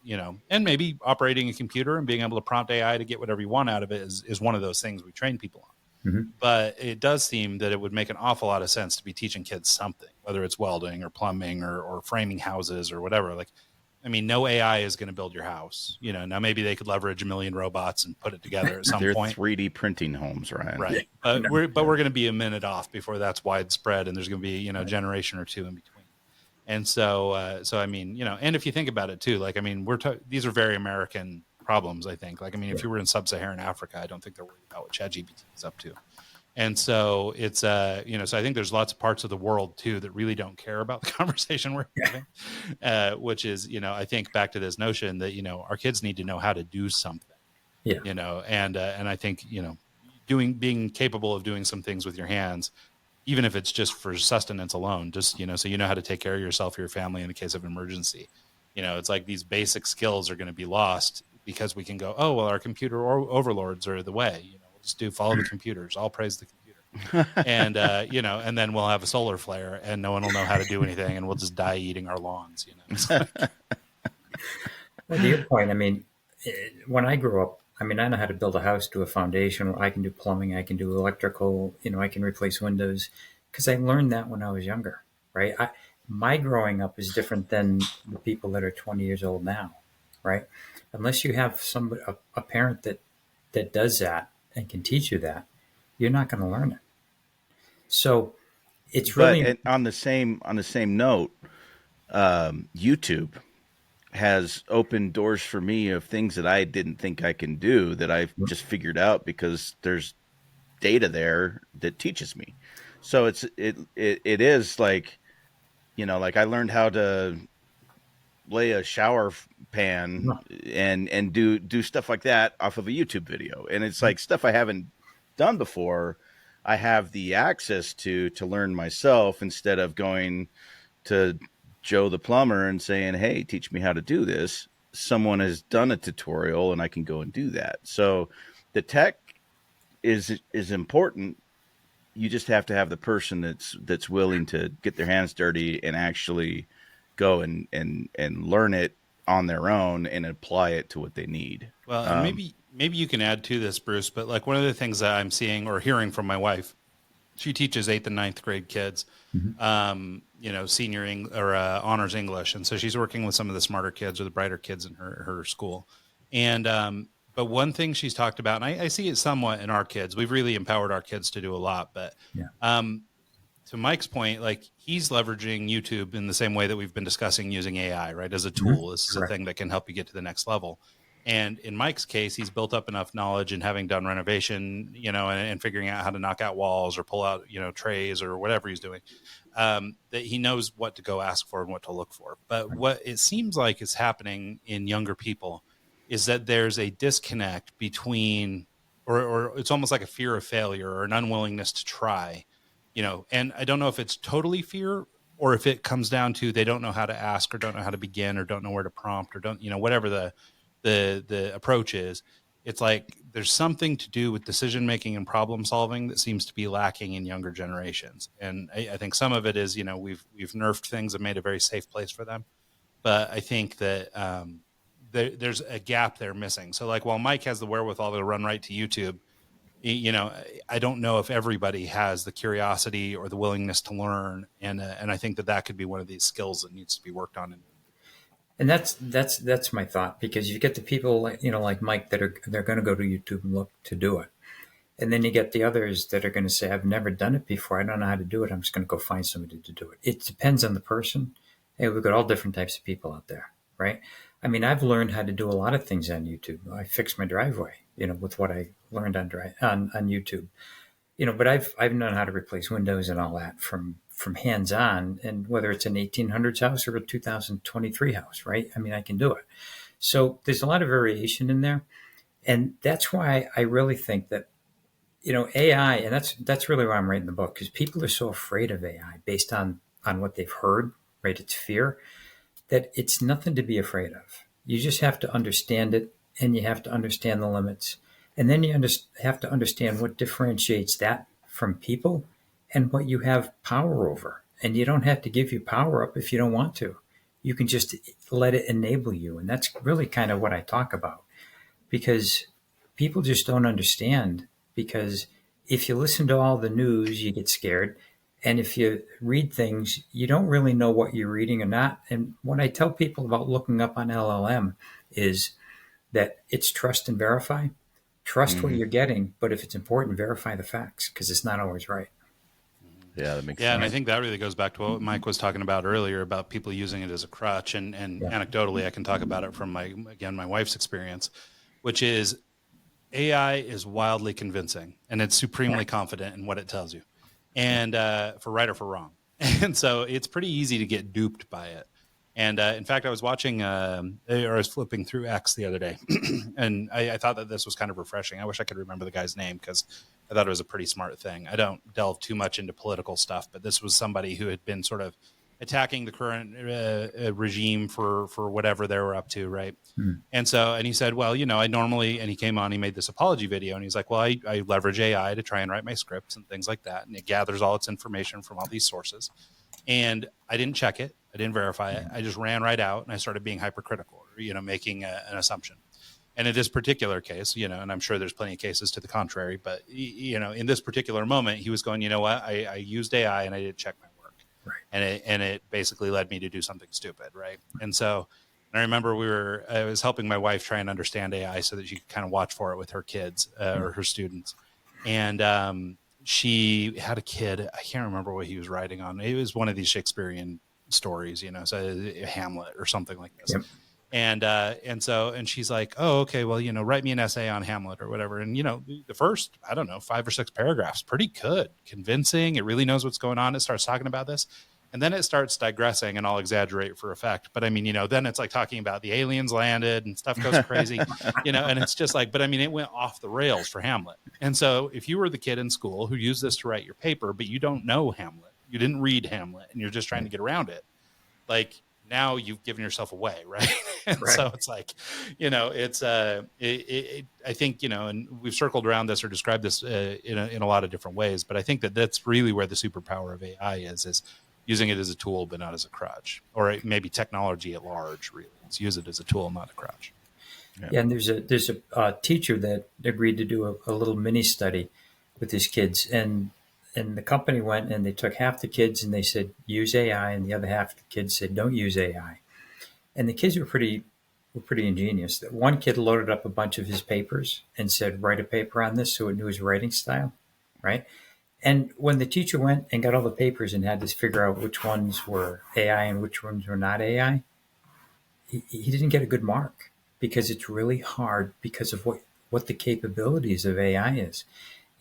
and maybe operating a computer and being able to prompt AI to get whatever you want out of it is one of those things we train people on. Mm-hmm. But it does seem that it would make an awful lot of sense to be teaching kids something, whether it's welding or plumbing or framing houses or whatever. Like, I mean, no AI is going to build your house. Now maybe they could leverage 1 million robots and put it together at some They're point. 3D printing homes, Ryan. Right. No. But we're going to be a minute off before that's widespread, and there's going to be, a generation or two in between. And so I mean, and if you think about it too, like, I mean, these are very American problems, I think. Like, I mean, if you were in sub-Saharan Africa, I don't think they're worried about what ChatGPT is up to. And so it's, so I think there's lots of parts of the world too that really don't care about the conversation we're having, which is, I think back to this notion that, our kids need to know how to do something, and I think, being capable of doing some things with your hands, even if it's just for sustenance alone, just, so you know how to take care of yourself or your family in the case of emergency. It's like these basic skills are going to be lost because we can go, oh, well, our computer overlords are the way, we'll just follow the computers. I'll praise the computer. And, and then we'll have a solar flare and no one will know how to do anything and we'll just die eating our lawns, Well, to your point, I mean, when I grew up, I mean, I know how to build a house, do a foundation. I can do plumbing. I can do electrical. I can replace windows because I learned that when I was younger, right? My growing up is different than the people that are 20 years old now, right? Unless you have a parent that does that and can teach you that, you're not going to learn it. So it's really. But on the same note, YouTube has opened doors for me of things that I didn't think I can do that I've just figured out because there's data there that teaches me. So it is like, like I learned how to lay a shower pan and do stuff like that off of a YouTube video. And it's like stuff I haven't done before. I have the access to learn myself instead of going to Joe the plumber and saying, hey, teach me how to do this. Someone has done a tutorial and I can go and do that. So the tech is important. You just have to have the person that's willing to get their hands dirty and actually go and learn it on their own and apply it to what they need. Well, and maybe you can add to this, Bruce, but like one of the things that I'm seeing or hearing from my wife, she teaches 8th and 9th grade kids, senior or honors English. And so she's working with some of the smarter kids or the brighter kids in her school. And, but one thing she's talked about, and I see it somewhat in our kids, we've really empowered our kids to do a lot, but, to Mike's point, like he's leveraging YouTube in the same way that we've been discussing using AI, right? As a tool. This is a thing that can help you get to the next level. And in Mike's case, he's built up enough knowledge in having done renovation, and figuring out how to knock out walls or pull out, trays or whatever he's doing, that he knows what to go ask for and what to look for. But what it seems like is happening in younger people is that there's a disconnect between, or it's almost like a fear of failure or an unwillingness to try, and I don't know if it's totally fear or if it comes down to they don't know how to ask or don't know how to begin or don't know where to prompt or don't, whatever the approach is. It's like there's something to do with decision making and problem solving that seems to be lacking in younger generations. And I think some of it is, we've nerfed things and made a very safe place for them. But I think that there's a gap there missing. So like while Mike has the wherewithal to run right to YouTube, I don't know if everybody has the curiosity or the willingness to learn. And I think that could be one of these skills that needs to be worked on. And that's my thought, because you get the people like Mike they're going to go to YouTube and look to do it, and then you get the others that are going to say, I've never done it before, I don't know how to do it, I'm just going to go find somebody to do it. It depends on the person, and we've got all different types of people out there, right? I mean, I've learned how to do a lot of things on YouTube. I fixed my driveway, with what I learned on YouTube, but I've known how to replace windows and all that from hands-on, and whether it's an 1800s house or a 2023 house, right? I mean, I can do it. So there's a lot of variation in there. And that's why I really think that, AI, and that's really why I'm writing the book, because people are so afraid of AI based on what they've heard, right? It's fear, that it's nothing to be afraid of. You just have to understand it, and you have to understand the limits. And then you have to understand what differentiates that from people and what you have power over. And you don't have to give your power up if you don't want to. You can just let it enable you. And that's really kind of what I talk about, because people just don't understand. Because if you listen to all the news, you get scared. And if you read things, you don't really know what you're reading or not. And what I tell people about looking up on LLM is that it's trust and verify. Trust what Hmm. you're getting, but if it's important, verify the facts because it's not always right. Yeah, that makes Yeah, and I sense. think that really goes back to what Mike was talking about earlier about people using it as a crutch. And Yeah. anecdotally, I can talk about it from my wife's experience, which is AI is wildly convincing and it's Yeah. supremely confident in what it tells you, and for right or for wrong. And so it's pretty easy to get duped by it. And in fact, I was watching or I was flipping through X the other day, and I thought that this was kind of refreshing. I wish I could remember the guy's name because I thought it was a pretty smart thing. I don't delve too much into political stuff, but this was somebody who had been sort of attacking the current regime for whatever they were up to, right? Mm. And he said, well, I normally, and he came on, he made this apology video, and he's like, well, I leverage AI to try and write my scripts and things like that. And it gathers all its information from all these sources. And I didn't check it. I didn't verify it. I just ran right out and I started being hypercritical, or, making an assumption. And in this particular case, and I'm sure there's plenty of cases to the contrary, but, in this particular moment, he was going, you know what, I used AI and I didn't check my work. Right. And it basically led me to do something stupid. Right. And so I remember I was helping my wife try and understand AI so that she could kind of watch for it with her kids or her students. And she had a kid. I can't remember what he was writing on. It was one of these Shakespearean stories, so Hamlet or something like this. Yep. And she's like, oh, okay, well, write me an essay on Hamlet or whatever. And, the first, I don't know, 5 or 6 paragraphs, pretty good, convincing. It really knows what's going on. It starts talking about this. And then it starts digressing, and I'll exaggerate for effect. But I mean, then it's like talking about the aliens landed and stuff goes crazy, and it's just like, but I mean, it went off the rails for Hamlet. And so if you were the kid in school who used this to write your paper, but you don't know Hamlet, you didn't read Hamlet, and you're just trying to get around it, like now you've given yourself away, right? And Right. so it's like, it's I think, and we've circled around this or described this in a lot of different ways, but I think that that's really where the superpower of AI is using it as a tool, but not as a crutch, or maybe technology at large. Really, let's use it as a tool, not a crutch. Yeah, and there's a teacher that agreed to do a little mini study with his kids, and the company went and they took half the kids and they said use AI, and the other half of the kids said don't use AI. And the kids were pretty ingenious. That one kid loaded up a bunch of his papers and said write a paper on this, so it knew his writing style, right? And when the teacher went and got all the papers and had to figure out which ones were AI and which ones were not AI, he didn't get a good mark because it's really hard because of what the capabilities of AI is.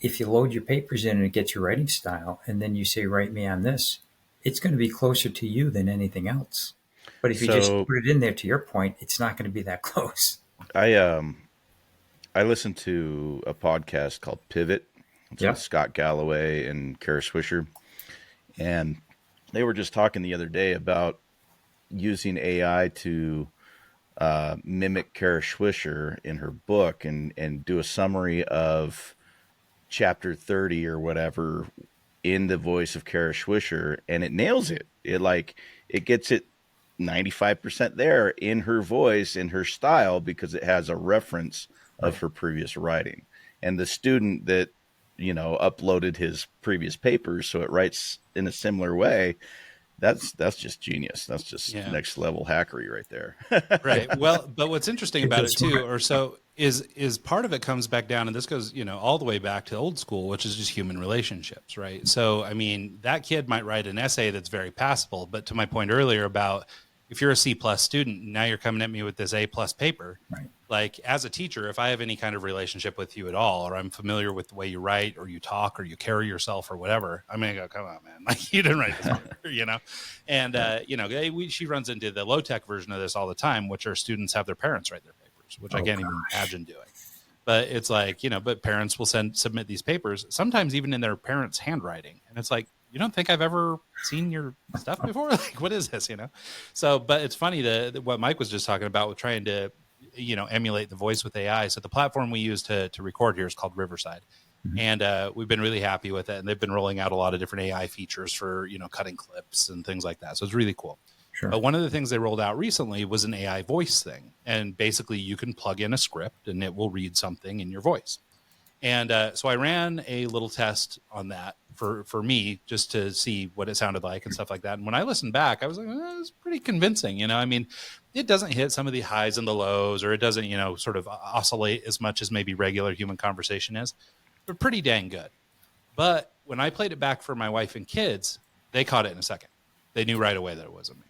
If you load your papers in and it gets your writing style, and then you say, write me on this, it's going to be closer to you than anything else. But if you just So put it in there, to your point, it's not going to be that close. I listened to a podcast called Pivot. It's Yeah. with Scott Galloway and Kara Swisher, and they were just talking the other day about using AI to mimic Kara Swisher in her book and do a summary of chapter 30 or whatever in the voice of Kara Swisher, and it nails it. It gets it 95% there in her voice, in her style, because it has a reference of Right. her previous writing. And the student that, uploaded his previous papers, so it writes in a similar way, that's just genius. That's just Yeah. next level hackery right there. Right. Well, but what's interesting Kids about are it too, smart. or so is part of it comes back down, and this goes, all the way back to old school, which is just human relationships, right? So, I mean, that kid might write an essay that's very passable, but to my point earlier about if you're a C+ student, now you're coming at me with this A+ paper. Right. Like as a teacher, if I have any kind of relationship with you at all, or I'm familiar with the way you write or you talk or you carry yourself or whatever, I'm going to go, come on, man, like you didn't write this paper, And, she runs into the low tech version of this all the time, which are students have their parents write their papers, which I can't even imagine doing. But it's like, but parents will submit these papers, sometimes even in their parents' handwriting. And it's like, you don't think I've ever seen your stuff before? Like, what is this, So, but it's funny what Mike was just talking about with trying to, emulate the voice with AI. So the platform we use to record here is called Riverside. Mhm. And we've been really happy with it. And they've been rolling out a lot of different AI features for, cutting clips and things like that. So it's really cool. Sure. But one of the things they rolled out recently was an AI voice thing. And basically you can plug in a script and it will read something in your voice. And so I ran a little test on that for me, just to see what it sounded like and stuff like that. And when I listened back, I was like, it's pretty convincing. I mean, it doesn't hit some of the highs and the lows, or it doesn't, sort of oscillate as much as maybe regular human conversation is, but pretty dang good. But when I played it back for my wife and kids, they caught it in a second. They knew right away that it wasn't me.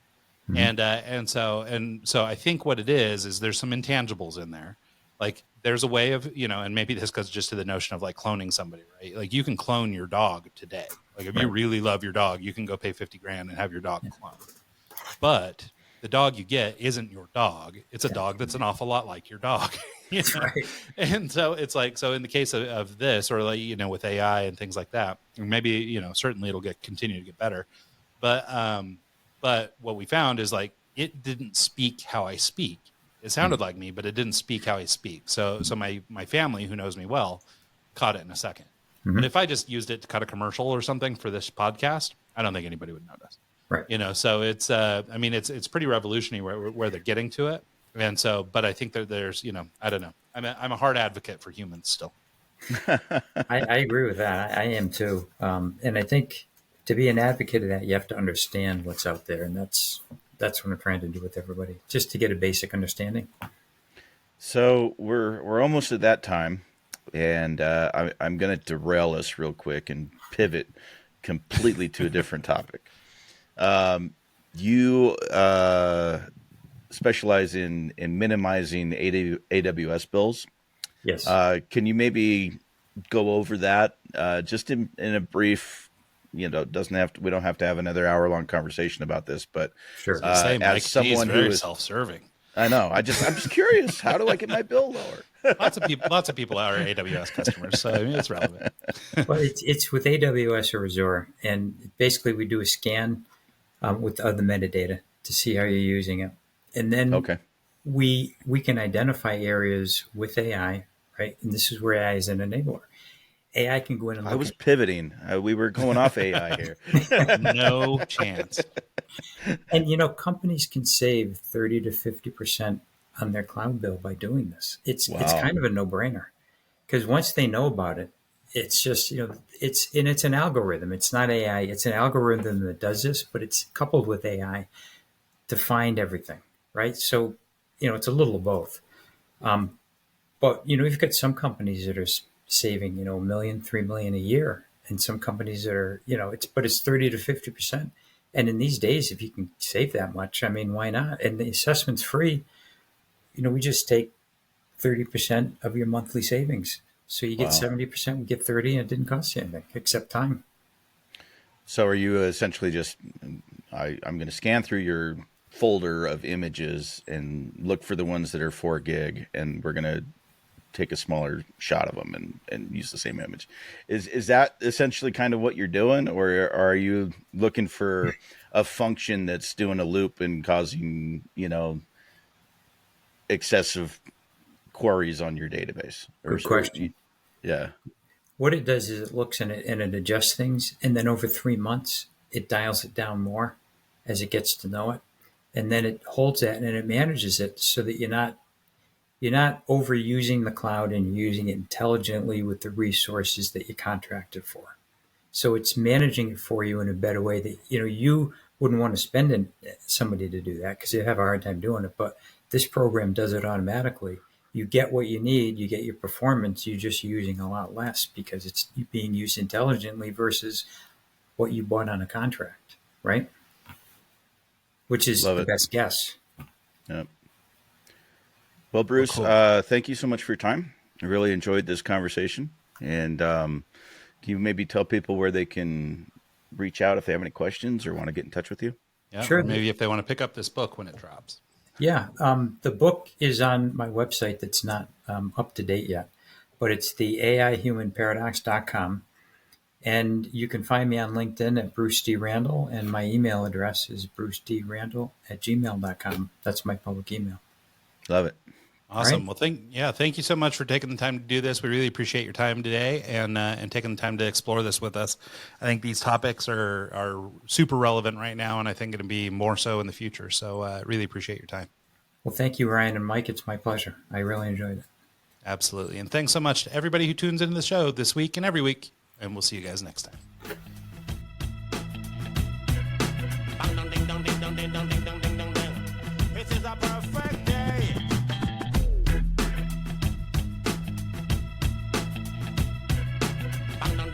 And so I think what it is there's some intangibles in there. Like there's a way of, and maybe this goes just to the notion of like cloning somebody, right? Like you can clone your dog today. Like if you really love your dog, you can go pay 50 grand and have your dog cloned. But the dog you get isn't your dog. It's a dog that's an awful lot like your dog. Right. And so it's like, so in the case of this, or like, with AI and things like that, maybe, certainly it'll continue to get better. But what we found is like, it didn't speak how I speak. It sounded like me, but it didn't speak how I speak. So my family, who knows me well, caught it in a second. But if I just used it to cut a commercial or something for this podcast, I don't think anybody would notice. Right. So it's, it's pretty revolutionary where they're getting to it. And so, but I think that there's, I don't know. I'm a hard advocate for humans still. I agree with that. I am too. And I think to be an advocate of that, you have to understand what's out there. And that's what I'm trying to do with everybody, just to get a basic understanding. So we're almost at that time, and I'm going to derail us real quick and pivot completely to a different topic. You specialize in minimizing AWS bills. Yes. Can you maybe go over that just in a brief? We don't have to have another hour-long conversation about this, but sure. As someone who is self-serving, I know. I'm just curious. How do I get my bill lower? Lots of people are AWS customers, so it's relevant. Well, it's with AWS or Azure, and basically we do a scan with other metadata to see how you're using it, and then we can identify areas with AI, right? And this is where AI is an enabler. AI can go in and look. I was pivoting. We were going off AI here. No chance. And companies can save 30 to 50% on their cloud bill by doing this. It's kind of a no-brainer, because once they know about it, it's just it's an algorithm. It's not AI. It's an algorithm that does this, but it's coupled with AI to find everything, right? So it's a little of both. But you've got some companies that are saving $1 million, $3 million a year, and some companies that are it's 30 to 50%. And in these days, if you can save that much, why not? And the assessment's free. We just take 30% of your monthly savings. So you get 70%, we get 30, and it didn't cost you anything except time. So are you essentially just, I'm going to scan through your folder of images and look for the ones that are 4 gig, and we're going to take a smaller shot of them and use the same image. Is that essentially kind of what you're doing, or are you looking for a function that's doing a loop and causing, excessive queries on your database? Good question. Yeah. What it does is it looks and it adjusts things, and then over 3 months, it dials it down more as it gets to know it. And then it holds that and it manages it so that you're not overusing the cloud and using it intelligently with the resources that you contracted for. So it's managing it for you in a better way that, you wouldn't want to spend somebody to do that because you have a hard time doing it. But this program does it automatically. You get what you need, you get your performance, you're just using a lot less because it's being used intelligently versus what you bought on a contract, right? Which is the best guess. Yep. Well, Bruce, cool. Thank you so much for your time. I really enjoyed this conversation. And can you maybe tell people where they can reach out if they have any questions or want to get in touch with you? Yeah, sure. Or maybe if they want to pick up this book when it drops. Yeah, the book is on my website that's not up to date yet, but it's the AIHumanParadox.com. And you can find me on LinkedIn at Bruce D. Randall, and my email address is brucedrandall@gmail.com. That's my public email. Love it. Awesome. Right. Well, thank you so much for taking the time to do this. We really appreciate your time today and taking the time to explore this with us. I think these topics are super relevant right now, and I think it'll be more so in the future. So really appreciate your time. Well, thank you, Ryan and Mike. It's my pleasure. I really enjoyed it. Absolutely. And thanks so much to everybody who tunes into the show this week and every week. And we'll see you guys next time.